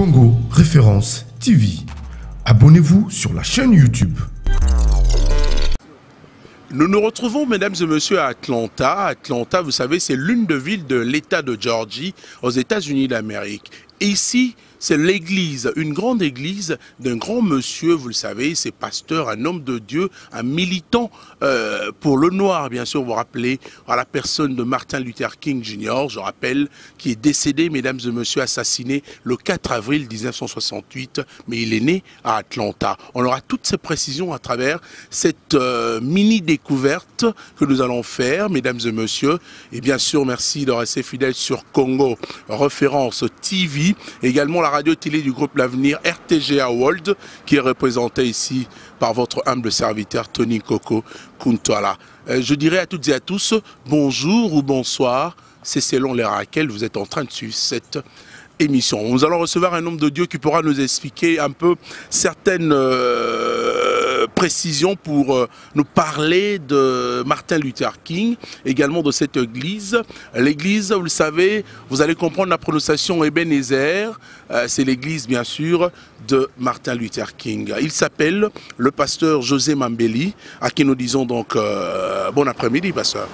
Congo Référence TV. Abonnez-vous sur la chaîne YouTube. Nous nous retrouvons, mesdames et messieurs, à Atlanta. Atlanta, vous savez, c'est l'une des villes de l'État de Georgie, aux États-Unis d'Amérique. Et ici, c'est l'église, une grande église d'un grand monsieur, vous le savez, c'est pasteur, un homme de Dieu, un militant pour le noir, bien sûr, vous vous rappelez, à la personne de Martin Luther King Jr., je rappelle, qui est décédé, mesdames et messieurs, assassiné le 4 avril 1968, mais il est né à Atlanta. On aura toutes ces précisions à travers cette mini-découverte que nous allons faire, mesdames et messieurs, et bien sûr, merci de rester fidèles sur Congo Référence TV, également la radio-télé du groupe L'Avenir RTGA World, qui est représenté ici par votre humble serviteur Tony Coco Kuntwala. Je dirais à toutes et à tous, bonjour ou bonsoir, c'est selon l'heure à laquelle vous êtes en train de suivre cette émission. Nous allons recevoir un homme de Dieu qui pourra nous expliquer un peu certaines précisions pour nous parler de Martin Luther King, également de cette église. L'église, vous le savez, vous allez comprendre la prononciation Ebenezer, c'est l'église bien sûr de Martin Luther King. Il s'appelle le pasteur José Mambeli, à qui nous disons donc bon après-midi, pasteur.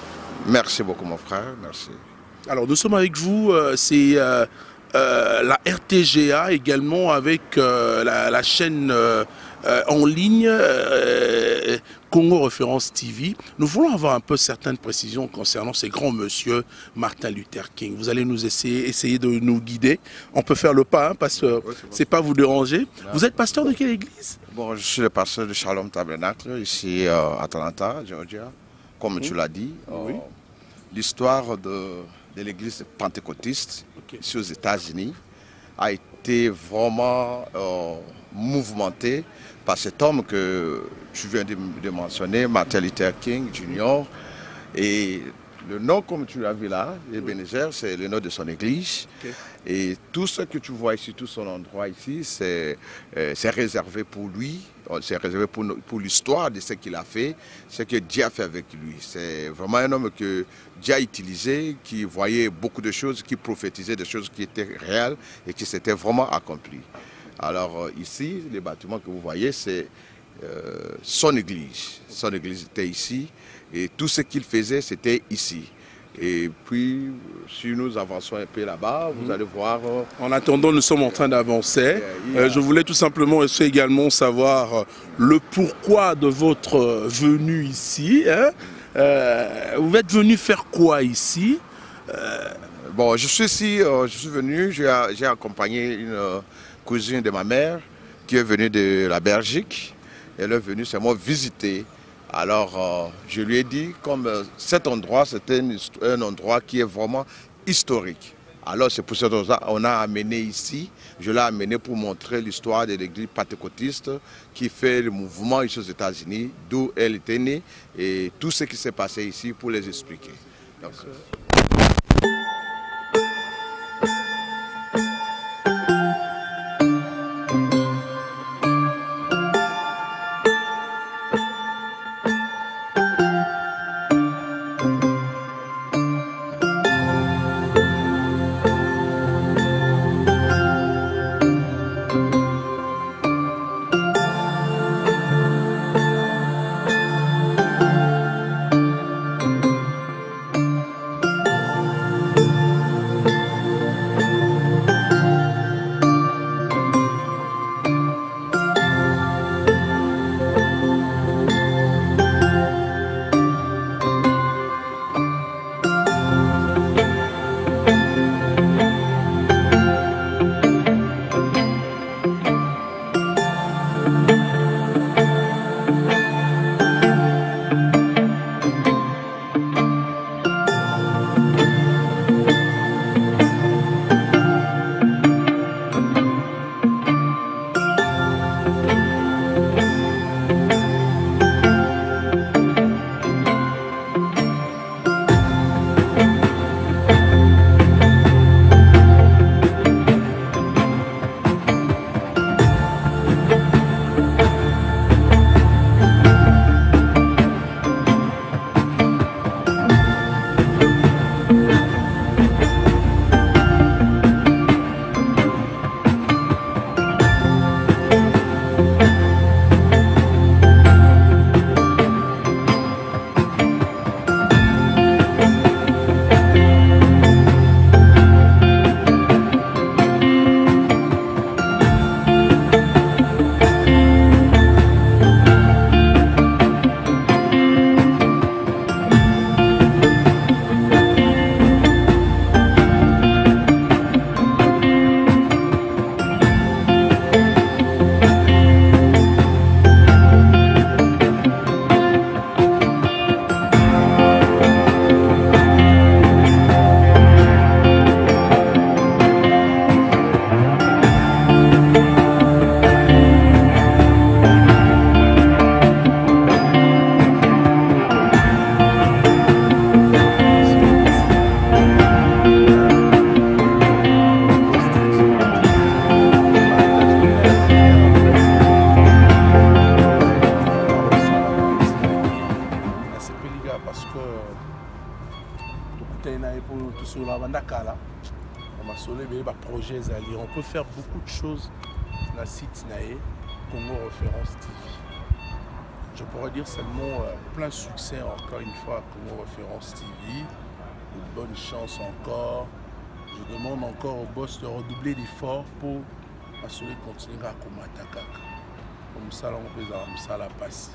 Merci beaucoup mon frère, merci. Alors nous sommes avec vous, c'est la RTGA également avec la chaîne en ligne Congo Référence TV. Nous voulons avoir un peu certaines précisions concernant ces grands monsieur Martin Luther King. Vous allez nous essayer de nous guider. On peut faire le pas, hein, parce que c'est pas vous déranger. Vous êtes pasteur de quelle église? Bon, je suis le pasteur de Shalom Tabernacle ici à Atlanta, Georgia. Comme tu l'as dit, l'histoire de l'église pentecôtiste ici aux États-Unis a été vraiment mouvementée par cet homme que tu viens de mentionner, Martin Luther King Jr. Et le nom, comme tu l'as vu là, Ebenezer, c'est le nom de son église. Et tout ce que tu vois ici, tout son endroit ici, c'est réservé pour lui. C'est réservé pour l'histoire de ce qu'il a fait, ce que Dieu a fait avec lui. C'est vraiment un homme que Dieu a utilisé, qui voyait beaucoup de choses, qui prophétisait des choses qui étaient réelles et qui s'étaient vraiment accomplies. Alors ici, les bâtiments que vous voyez, c'est son église. Son église était ici et tout ce qu'il faisait, c'était ici. Et puis, si nous avançons un peu là-bas, vous allez voir... En attendant, nous sommes en train d'avancer. Je voulais tout simplement également savoir le pourquoi de votre venue ici. Hein. Vous êtes venu faire quoi ici? Bon, je suis ici, je suis venu, j'ai accompagné une cousine de ma mère qui est venue de la Belgique. Elle est venue seulement visiter. Alors, je lui ai dit, comme cet endroit, c'était un endroit qui est vraiment historique. Alors, c'est pour ça qu'on a amené ici, je l'ai amené pour montrer l'histoire de l'église pentecôtiste qui fait le mouvement ici aux États-Unis, d'où elle était née, et tout ce qui s'est passé ici pour les expliquer. Donc, ba projet Zali. On peut faire beaucoup de choses dans le site Nae, Congo Référence TV. Je pourrais dire seulement plein succès encore une fois à Congo Référence TV. De bonnes chances encore. Je demande encore au boss de redoubler d'efforts pour assurer de continuer à Komataka. Comme ça, on peut ça la passe.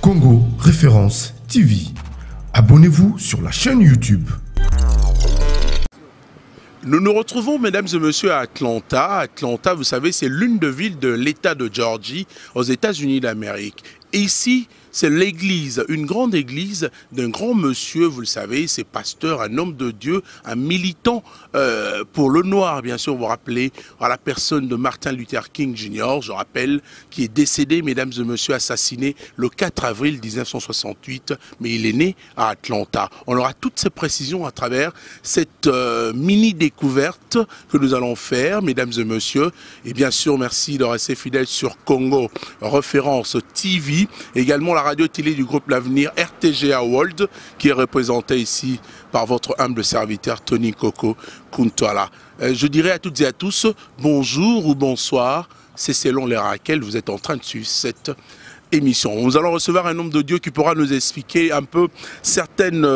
Congo Référence TV. Abonnez-vous sur la chaîne YouTube. Nous nous retrouvons, mesdames et messieurs, à Atlanta. Atlanta, vous savez, c'est l'une des villes de l'État de Georgie, aux États-Unis d'Amérique. Et ici, c'est l'église, une grande église d'un grand monsieur, vous le savez, c'est pasteur, un homme de Dieu, un militant pour le noir, bien sûr, vous vous rappelez, à la personne de Martin Luther King Jr., je rappelle, qui est décédé, mesdames et messieurs, assassiné le 4 avril 1968, mais il est né à Atlanta. On aura toutes ces précisions à travers cette mini-découverte que nous allons faire, mesdames et messieurs, et bien sûr, merci de rester fidèles sur Congo Référence TV, également la radio-télé du groupe L'Avenir RTGA World, qui est représenté ici par votre humble serviteur Tony Coco Kuntwala. Je dirais à toutes et à tous, bonjour ou bonsoir, c'est selon l'heure à laquelle vous êtes en train de suivre cette émission. Nous allons recevoir un homme de Dieu qui pourra nous expliquer un peu certaines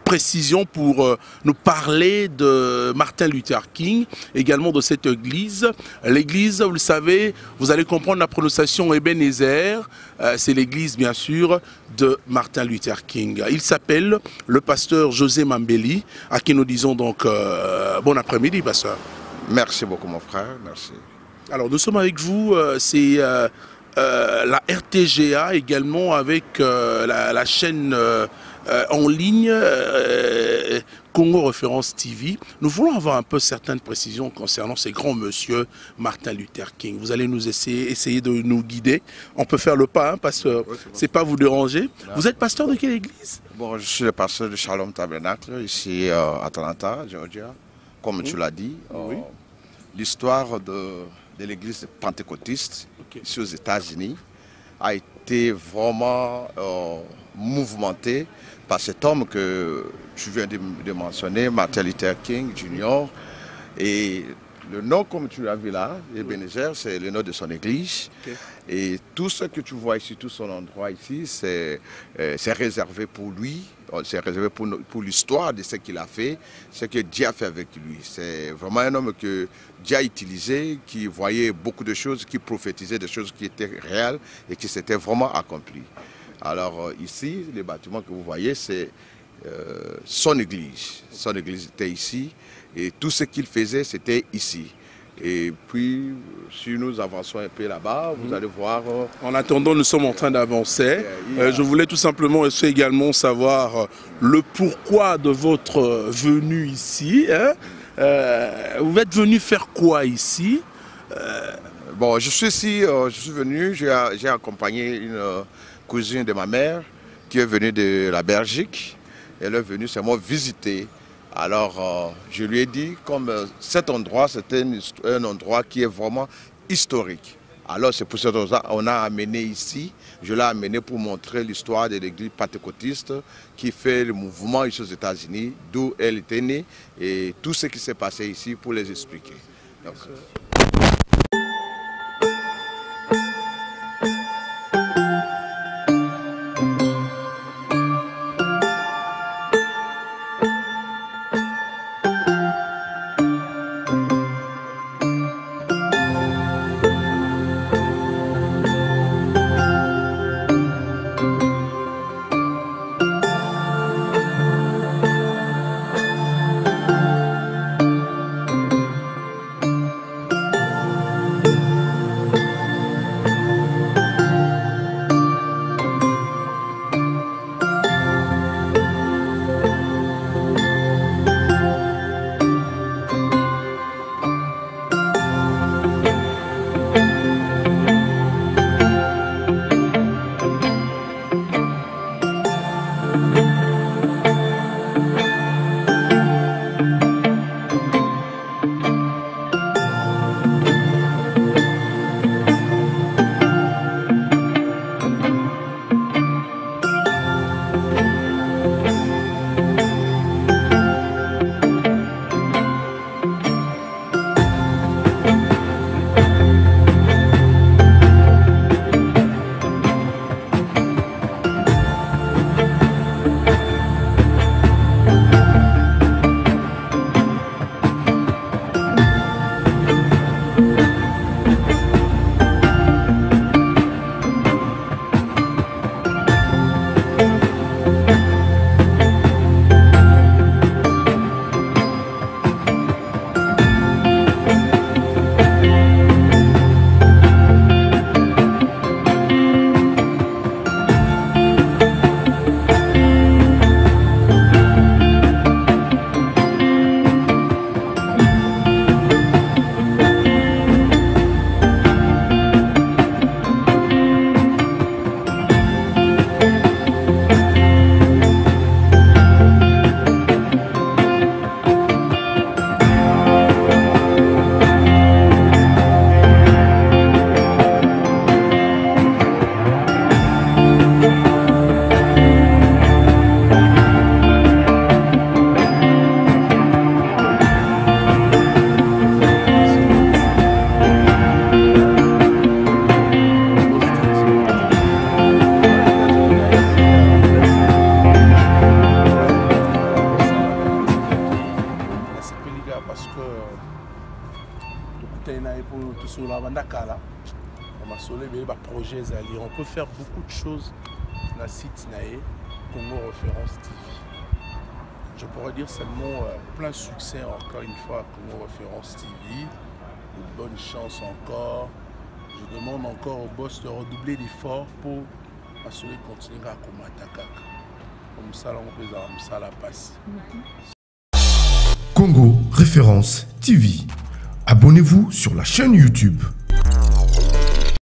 précisions pour nous parler de Martin Luther King, également de cette église. L'église, vous le savez, vous allez comprendre la prononciation Ebenezer, c'est l'église bien sûr de Martin Luther King. Il s'appelle le pasteur José Mambeli, à qui nous disons donc bon après-midi, pasteur. Merci beaucoup mon frère, merci. Alors nous sommes avec vous, c'est la RTGA également avec la chaîne en ligne Congo Référence TV. Nous voulons avoir un peu certaines précisions concernant ces grands monsieur Martin Luther King. Vous allez nous essayer de nous guider. On peut faire le pas, hein, parce que c'est pas vous déranger. Vous êtes pasteur de quelle église? Bon, je suis le pasteur de Shalom Tabernacle ici à Atlanta, Georgia. Comme tu l'as dit, l'histoire de l'église pentecôtiste ici aux États-Unis a été vraiment mouvementée par cet homme que tu viens de mentionner, Martin Luther King Jr. Et le nom, comme tu l'as vu là, Ebenezer, c'est le nom de son église. Et tout ce que tu vois ici, tout son endroit ici, c'est réservé pour lui. C'est réservé pour l'histoire de ce qu'il a fait, ce que Dieu a fait avec lui. C'est vraiment un homme que Dieu a utilisé, qui voyait beaucoup de choses, qui prophétisait des choses qui étaient réelles et qui s'étaient vraiment accomplies. Alors ici, les bâtiments que vous voyez, c'est son église. Son église était ici et tout ce qu'il faisait, c'était ici. Et puis, si nous avançons un peu là-bas, vous allez voir... En attendant, nous sommes en train d'avancer. Je voulais tout simplement également savoir le pourquoi de votre venue ici. Hein. Vous êtes venu faire quoi ici? Bon, je suis ici, je suis venu, j'ai accompagné une cousine de ma mère qui est venue de la Belgique. Elle est venue seulement visiter. Alors, je lui ai dit, comme cet endroit, c'était un endroit qui est vraiment historique. Alors, c'est pour ça qu'on a amené ici, je l'ai amené pour montrer l'histoire de l'église pentecôtiste qui fait le mouvement ici aux États-Unis, d'où elle était née, et tout ce qui s'est passé ici pour les expliquer. Donc, parce que on peut faire beaucoup de choses dans le site Nae, Congo Référence TV. Je pourrais dire seulement plein succès encore une fois à Congo Référence TV. De bonnes chances encore. Je demande encore au boss de redoubler d'efforts pour assurer de continuer à combattre. Comme ça, on peut ça la passe. Congo Référence TV. Abonnez-vous sur la chaîne YouTube.